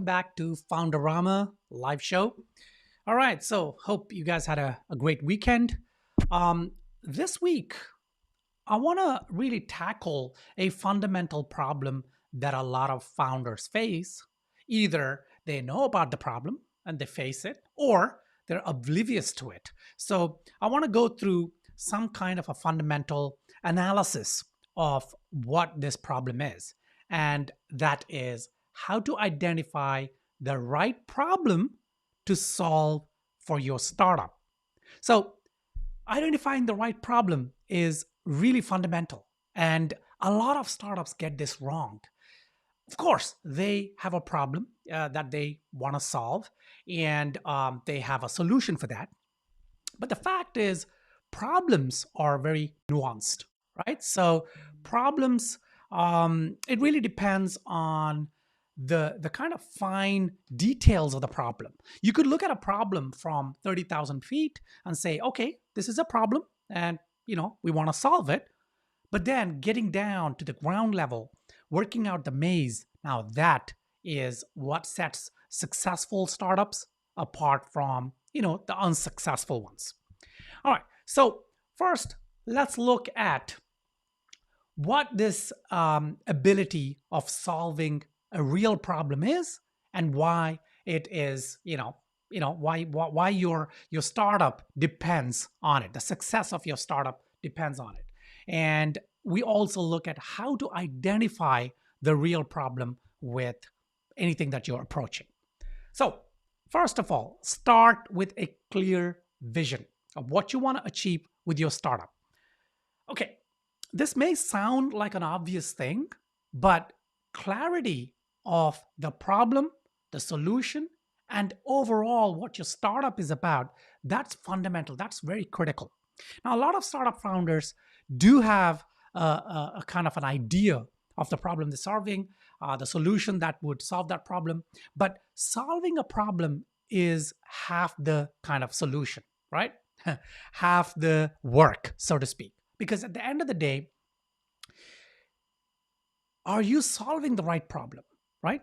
back to Founderama live show. All right, so hope you guys had a great weekend. This week, I want to really tackle a fundamental problem that a lot of founders face. Either they know about the problem and they face it, or they're oblivious to it. So I want to go through some kind of a fundamental analysis of what this problem is. And that is how to identify the right problem to solve for your startup. So identifying the right problem is really fundamental. And a lot of startups get this wrong. Of course, they have a problem that they want to solve, and they have a solution for that. But the fact is, problems are very nuanced, right? So problems, it really depends on the kind of fine details of the problem. You could look at a problem from 30,000 feet and say, okay, this is a problem, and we want to solve it. But then getting down to the ground level, working out the maze, now that is what sets successful startups apart from the unsuccessful ones. All right, so first, let's look at what this ability of solving a real problem is, and why it is, why your startup depends on it. The success of your startup depends on it. And we also look at how to identify the real problem with anything that you're approaching. So, first of all, start with a clear vision of what you want to achieve with your startup. Okay, this may sound like an obvious thing, but clarity of the problem, the solution, and overall what your startup is about, that's fundamental. That's very critical. Now, a lot of startup founders do have a kind of an idea of the problem they're solving, the solution that would solve that problem. But solving a problem is half the kind of solution, right? Half the work, so to speak. Because at the end of the day, are you solving the right problem, right?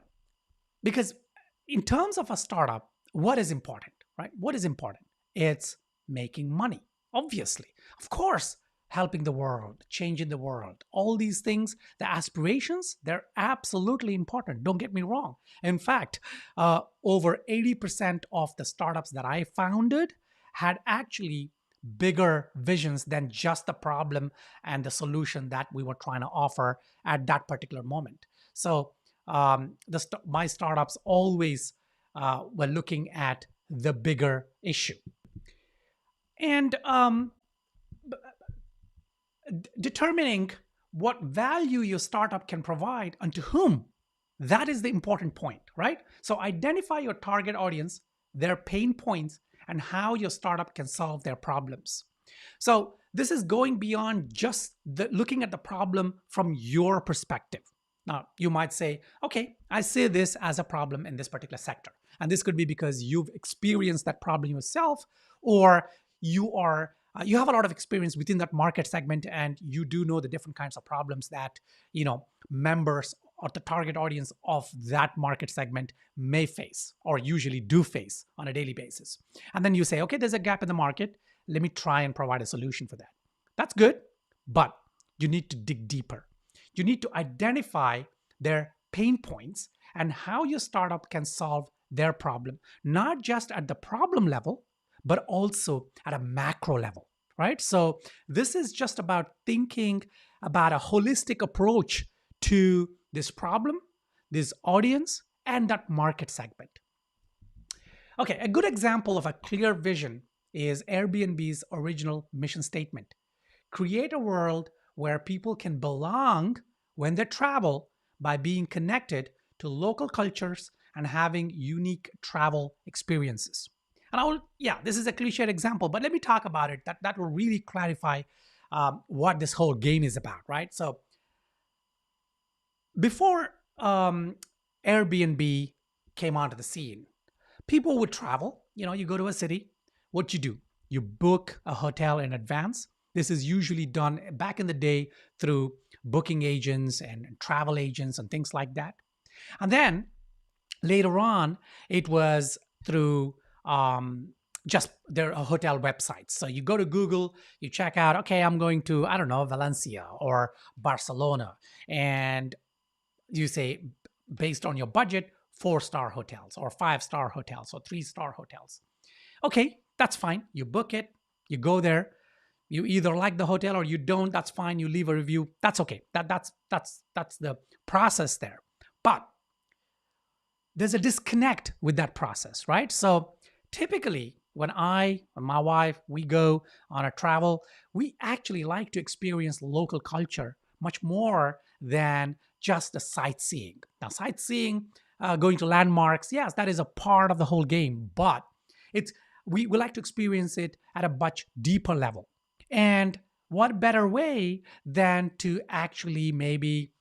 Because in terms of a startup, what is important, right? What is important? It's making money, obviously. Of course, helping the world, changing the world, all these things, the aspirations, they're absolutely important. Don't get me wrong. In fact, over 80% of the startups that I founded had actually bigger visions than just the problem and the solution that we were trying to offer at that particular moment. So my startups always were looking at the bigger issue. And determining what value your startup can provide and to whom, that is the important point, right? So identify your target audience, their pain points, and how your startup can solve their problems. So this is going beyond just looking at the problem from your perspective. Now, you might say, okay, I see this as a problem in this particular sector. And this could be because you've experienced that problem yourself, or you have a lot of experience within that market segment, and you do know the different kinds of problems that members or the target audience of that market segment may face, or usually do face on a daily basis. And then you say, okay, there's a gap in the market. Let me try and provide a solution for that. That's good, but you need to dig deeper. You need to identify their pain points and how your startup can solve their problem, not just at the problem level, but also at a macro level, right? So this is just about thinking about a holistic approach to this problem, this audience, and that market segment. Okay, a good example of a clear vision is Airbnb's original mission statement. Create a world where people can belong when they travel by being connected to local cultures and having unique travel experiences. And this is a cliched example, but let me talk about it. That will really clarify what this whole game is about, right? So before Airbnb came onto the scene, people would travel. You go to a city. What you do? You book a hotel in advance. This is usually done back in the day through booking agents and travel agents and things like that. And then Later on, it was through um, just their hotel websites. So you go to Google, you check out, okay, I'm going to, I don't know, Valencia or Barcelona. And you say, based on your budget, 4-star hotels or 5-star hotels or 3-star hotels. Okay, that's fine. You book it, you go there. You either like the hotel or you don't. That's fine. You leave a review. That's okay. That's the process there. But there's a disconnect with that process, right? So typically, when I and my wife we go on a travel, we actually like to experience local culture much more than just the sightseeing. Now, sightseeing, going to landmarks, yes, that is a part of the whole game, but it's we like to experience it at a much deeper level. And what better way than to actually maybe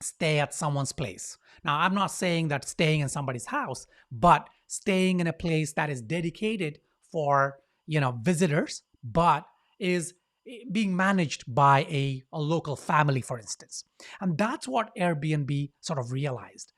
stay at someone's place. Now, I'm not saying that staying in somebody's house, but staying in a place that is dedicated for, visitors, but is being managed by a local family, for instance. And that's what Airbnb sort of realized.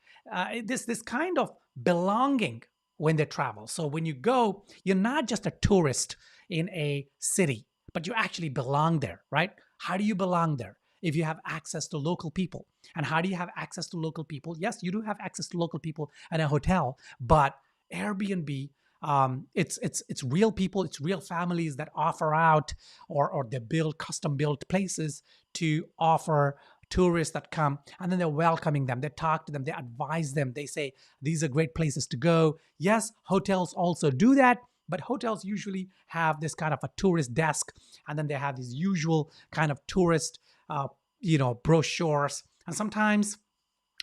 This kind of belonging when they travel. So when you go, you're not just a tourist in a city, but you actually belong there, right? How do you belong there? If you have access to local people. And how do you have access to local people? Yes, you do have access to local people in a hotel, but Airbnb, it's real people, it's real families that offer out, or they build custom built places to offer tourists that come, and then they're welcoming them, they talk to them, they advise them, they say these are great places to go. Yes, hotels also do that, but hotels usually have this kind of a tourist desk, and then they have these usual kind of tourist brochures. And sometimes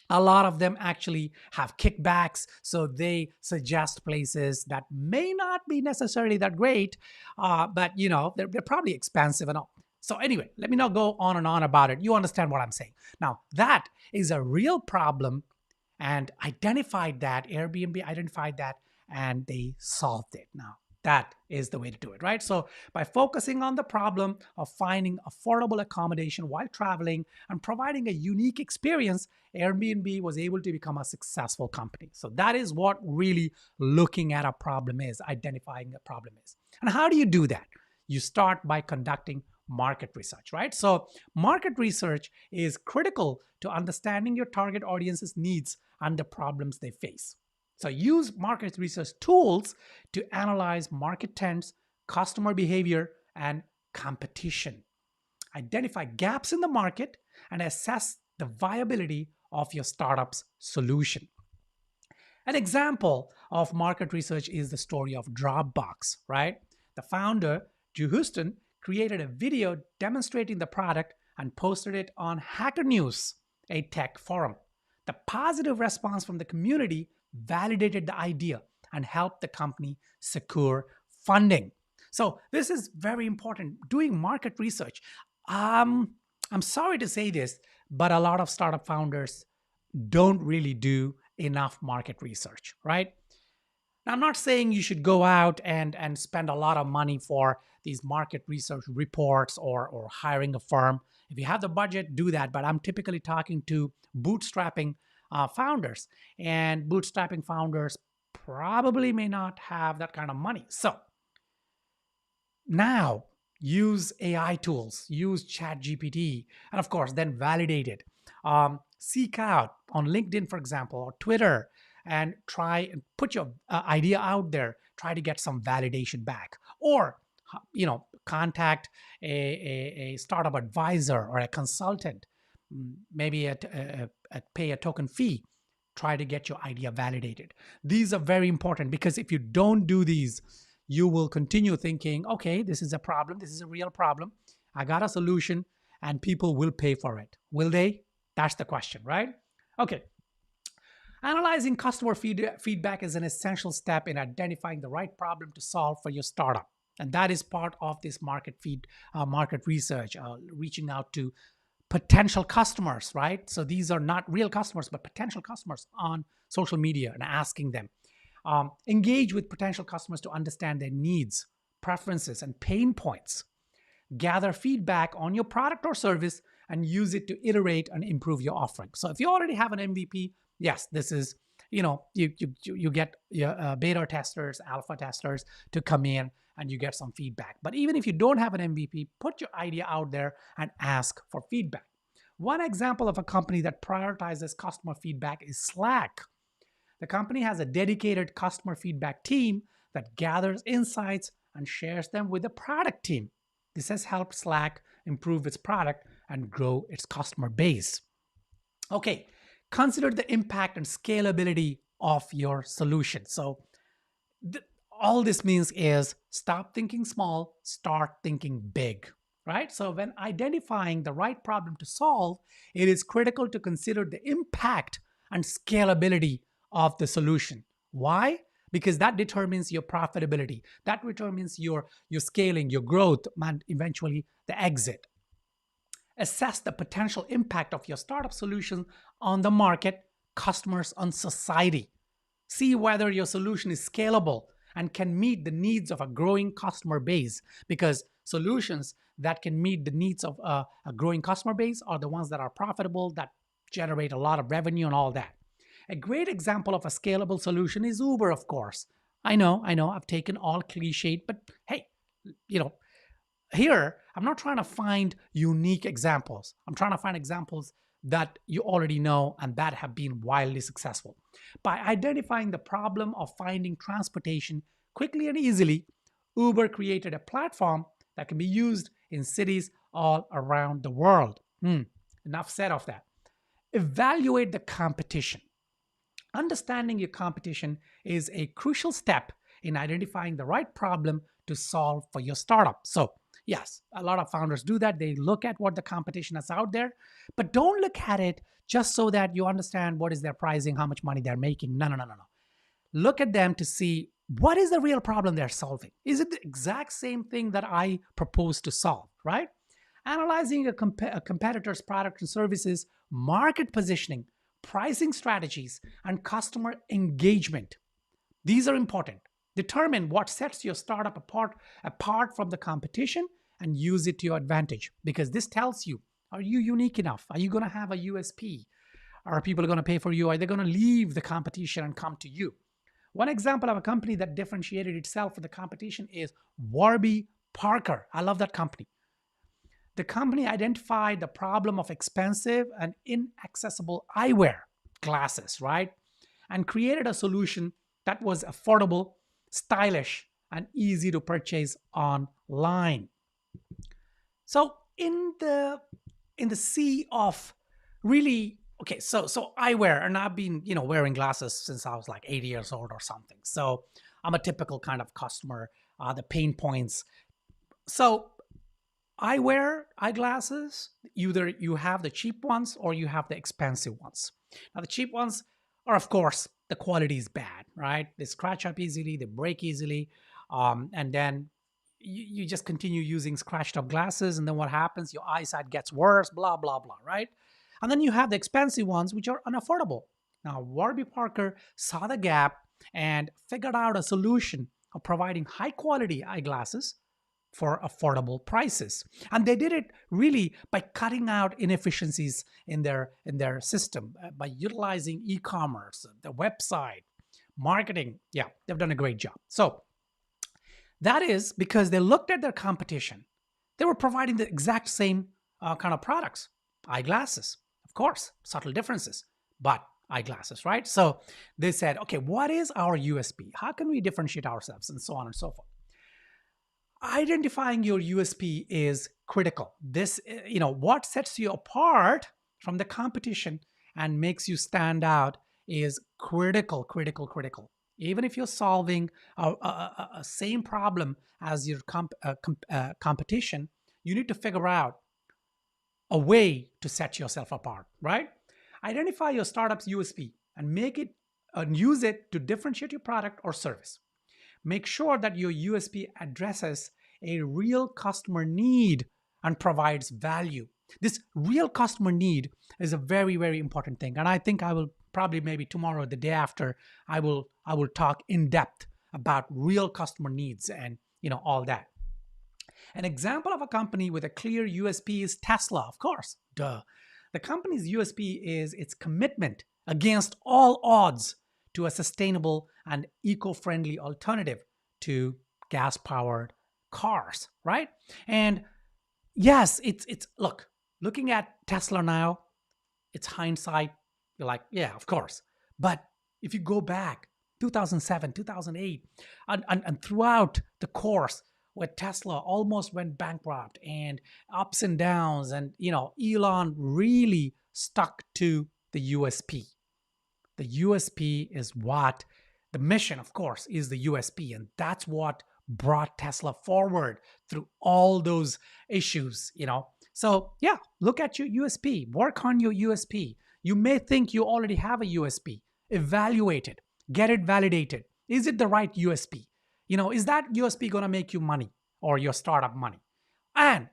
a lot of them actually have kickbacks. So they suggest places that may not be necessarily that great, but they're probably expensive and all. So anyway, let me not go on and on about it. You understand what I'm saying. Now, that is a real problem, and Airbnb identified that, and they solved it. Now, that is the way to do it, right? So by focusing on the problem of finding affordable accommodation while traveling and providing a unique experience, Airbnb was able to become a successful company. So that is what really looking at a problem is, identifying a problem is. And how do you do that? You start by conducting market research, right? So market research is critical to understanding your target audience's needs and the problems they face. So use market research tools to analyze market trends, customer behavior, and competition. Identify gaps in the market and assess the viability of your startup's solution. An example of market research is the story of Dropbox, right? The founder, Drew Houston, created a video demonstrating the product and posted it on Hacker News, a tech forum. The positive response from the community validated the idea and helped the company secure funding. So this is very important, doing market research. I'm sorry to say this, but a lot of startup founders don't really do enough market research, right? Now, I'm not saying you should go out and spend a lot of money for these market research reports or hiring a firm. If you have the budget, do that. But I'm typically talking to bootstrapping founders, and bootstrapping founders probably may not have that kind of money. So now use AI tools, use ChatGPT, and of course, then validate it. Seek out on LinkedIn, for example, or Twitter, and try and put your idea out there. Try to get some validation back, or contact a startup advisor or a consultant, maybe pay a token fee. Try to get your idea validated. These are very important, because if you don't do these, you will continue thinking, okay, this is a problem. This is a real problem. I got a solution, and people will pay for it. Will they? That's the question, right? Okay. Analyzing customer feedback is an essential step in identifying the right problem to solve for your startup. And that is part of this market research, reaching out to potential customers, right? So these are not real customers, but potential customers on social media, and asking them. Engage with potential customers to understand their needs, preferences, and pain points. Gather feedback on your product or service and use it to iterate and improve your offering. So if you already have an MVP, yes, this is you get your beta testers, alpha testers to come in, and you get some feedback. But even if you don't have an MVP, put your idea out there and ask for feedback. One example of a company that prioritizes customer feedback is Slack. The company has a dedicated customer feedback team that gathers insights and shares them with the product team. This has helped Slack improve its product and grow its customer base. Okay, consider the impact and scalability of your solution. So, th- all this means is stop thinking small, start thinking big, right? So, when identifying the right problem to solve, it is critical to consider the impact and scalability of the solution. Why? Because that determines your profitability, that determines your scaling, your growth, and eventually the exit. Assess the potential impact of your startup solution on the market, customers, and society. See whether your solution is scalable and can meet the needs of a growing customer base, because solutions that can meet the needs of a growing customer base are the ones that are profitable, that generate a lot of revenue and all that. A great example of a scalable solution is Uber, of course. I know, I've taken all cliched, but hey, you know, here I'm not trying to find unique examples. I'm trying to find examples that you already know and that have been wildly successful. By identifying the problem of finding transportation quickly and easily, Uber created a platform that can be used in cities all around the world. Enough said of that. Evaluate the competition. Understanding your competition is a crucial step in identifying the right problem to solve for your startup. So, yes, a lot of founders do that. They look at what the competition is out there, but don't look at it just so that you understand what is their pricing, how much money they're making. No, no, no, no, no. Look at them to see what is the real problem they're solving. Is it the exact same thing that I propose to solve, right? Analyzing a competitor's product and services, market positioning, pricing strategies, and customer engagement. These are important. Determine what sets your startup apart from the competition and use it to your advantage, because this tells you, are you unique enough? Are you going to have a USP? Are people going to pay for you? Are they going to leave the competition and come to you? One example of a company that differentiated itself from the competition is Warby Parker. I love that company. The company identified the problem of expensive and inaccessible eyewear glasses, right? And created a solution that was affordable, stylish, and easy to purchase online. So in the sea of really okay, so eyewear, and I've been wearing glasses since I was like 80 years old or something. So I'm a typical kind of customer. The pain points. So I wear eyeglasses. Either you have the cheap ones or you have the expensive ones. Now, the cheap ones are, of course, the quality is bad, right? They scratch up easily, they break easily, and then you just continue using scratched up glasses, and then what happens? Your eyesight gets worse, blah, blah, blah, right? And then you have the expensive ones, which are unaffordable. Now, Warby Parker saw the gap and figured out a solution of providing high quality eyeglasses for affordable prices. And they did it really by cutting out inefficiencies in their system, by utilizing e-commerce, the website, marketing. Yeah, they've done a great job. So that is because they looked at their competition. They were providing the exact same kind of products, eyeglasses. Of course, subtle differences, but eyeglasses, right? So they said, okay, what is our USP? How can we differentiate ourselves, and so on and so forth. Identifying your USP is critical. This, what sets you apart from the competition and makes you stand out is critical, critical, critical. Even if you're solving a same problem as your competition, you need to figure out a way to set yourself apart, right? Identify your startup's USP and make it and use it to differentiate your product or service. Make sure that your USP addresses a real customer need and provides value. This real customer need is a very, very important thing. And I think I will probably maybe tomorrow or the day after, I will talk in depth about real customer needs and all that. An example of a company with a clear USP is Tesla, of course. Duh. The company's USP is its commitment against all odds to a sustainable and eco-friendly alternative to gas-powered cars, right? And yes, it's look, looking at Tesla now, it's hindsight. You're like, yeah, of course. But if you go back 2007, 2008, and throughout the course where Tesla almost went bankrupt and ups and downs, and Elon really stuck to the USP. The USP is what the mission, of course, is the USP. And that's what brought Tesla forward through all those issues. So, yeah, look at your USP, work on your USP. You may think you already have a USP. Evaluate it, get it validated. Is it the right USP? Is that USP going to make you money or your startup money? And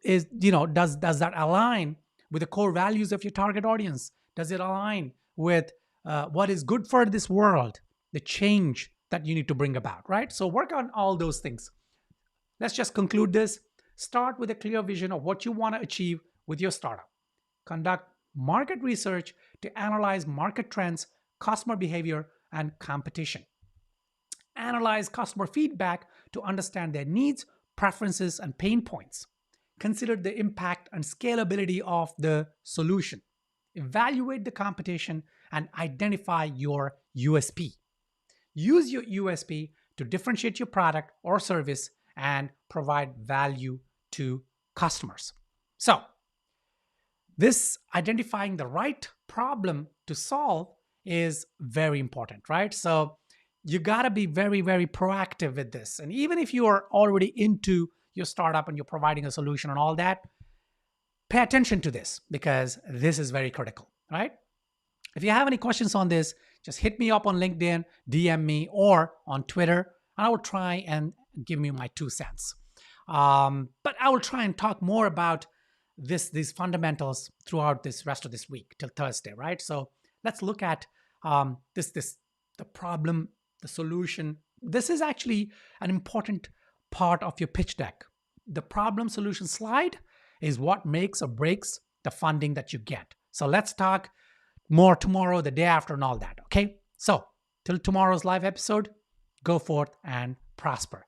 does that align with the core values of your target audience? Does it align with what is good for this world, the change that you need to bring about, right? So work on all those things. Let's just conclude this. Start with a clear vision of what you want to achieve with your startup. Conduct market research to analyze market trends, customer behavior, and competition. Analyze customer feedback to understand their needs, preferences, and pain points. Consider the impact and scalability of the solution. Evaluate the competition and identify your USP. Use your USP to differentiate your product or service and provide value to customers. So, this identifying the right problem to solve is very important, right? So, you got to be very, very proactive with this. And even if you are already into your startup and you're providing a solution and all that, pay attention to this because this is very critical, right? If you have any questions on this, just hit me up on LinkedIn, DM me, or on Twitter, and I will try and give you my 2 cents. But I will try and talk more about these fundamentals throughout this rest of this week till Thursday, right? So let's look at the problem, the solution. This is actually an important part of your pitch deck. The problem solution slide is what makes or breaks the funding that you get. So let's talk more tomorrow, the day after, and all that. Okay. So till tomorrow's live episode, go forth and prosper.